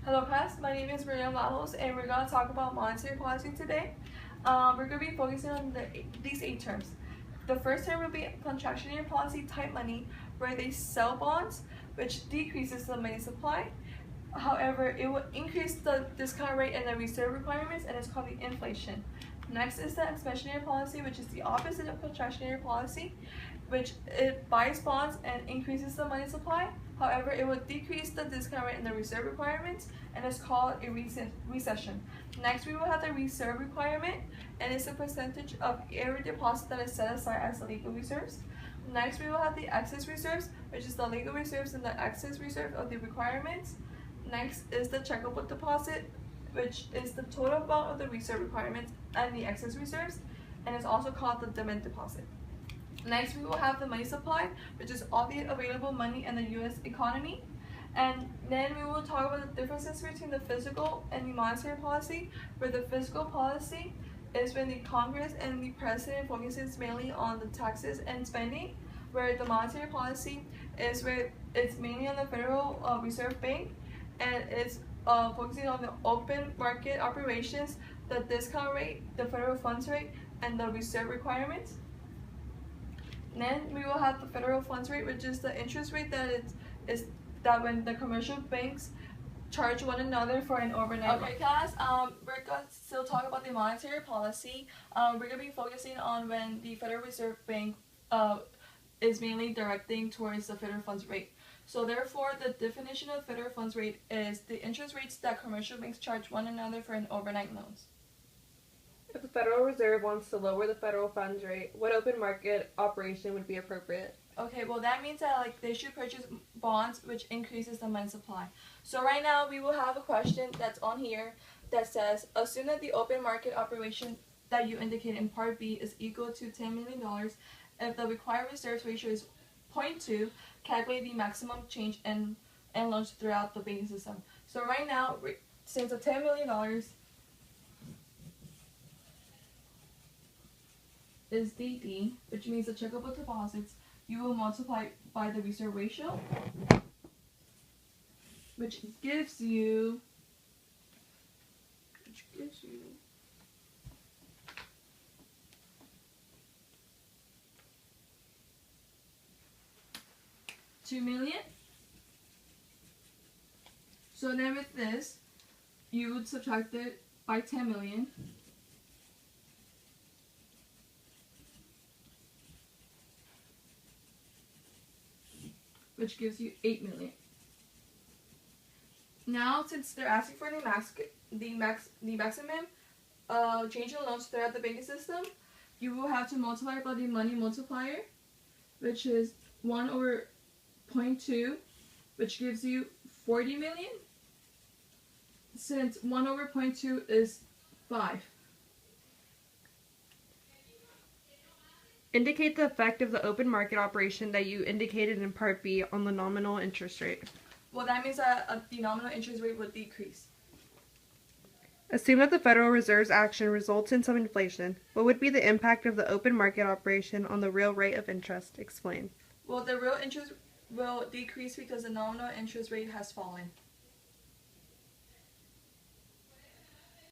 Hello class, my name is Miriam Lajos and we're going to talk about monetary policy today. We're going to be focusing on these 8 terms. The first term will be contractionary policy type money, where they sell bonds, which decreases the money supply. However, it will increase the discount rate and the reserve requirements, and it's called the inflation. Next is the expansionary policy, which is the opposite of contractionary policy, which it buys bonds and increases the money supply. However, it will decrease the discount rate and the reserve requirements, and it's called a recession. Next, we will have the reserve requirement, and it's the percentage of every deposit that is set aside as the legal reserves. Next, we will have the excess reserves, which is the legal reserves and the excess reserve of the requirements. Next is the checkable deposit, which is the total amount of the reserve requirements and the excess reserves, and it's also called the demand deposit. Next, we will have the money supply, which is all the available money in the U.S. economy. And then we will talk about the differences between the fiscal and the monetary policy, where the fiscal policy is when the Congress and the President focuses mainly on the taxes and spending, where the monetary policy is where it's mainly on the Federal Reserve Bank, and it's focusing on the open market operations, the discount rate, the federal funds rate, and the reserve requirements. Then we will have the federal funds rate, which is the interest rate that when the commercial banks charge one another for an overnight. Okay, class. We're going to still talk about the monetary policy. We're going to be focusing on when the Federal Reserve Bank is mainly directing towards the federal funds rate. So therefore, the definition of federal funds rate is the interest rates that commercial banks charge one another for an overnight loans. If the Federal Reserve wants to lower the federal funds rate, what open market operation would be appropriate? Okay, well that means that they should purchase bonds, which increases the money supply. So right now we will have a question that's on here that says, assume that the open market operation that you indicate in Part B is equal to $10 million. If the required reserves ratio is 0.2, calculate the maximum change in loans throughout the banking system. So right now, since the $10 million is DD, which means the checkable deposits, you will multiply by the reserve ratio, which gives you $2 million. So then with this, you would subtract it by 10 million. Which gives you 8 million. Now, since they're asking for the maximum change in loans throughout the banking system, you will have to multiply by the money multiplier, which is 1 over 0.2, which gives you 40 million. Since 1 over 0.2 is 5. Indicate the effect of the open market operation that you indicated in Part B on the nominal interest rate. Well, that means that the nominal interest rate would decrease. Assume that the Federal Reserve's action results in some inflation. What would be the impact of the open market operation on the real rate of interest? Explain. Well, the real interest will decrease because the nominal interest rate has fallen.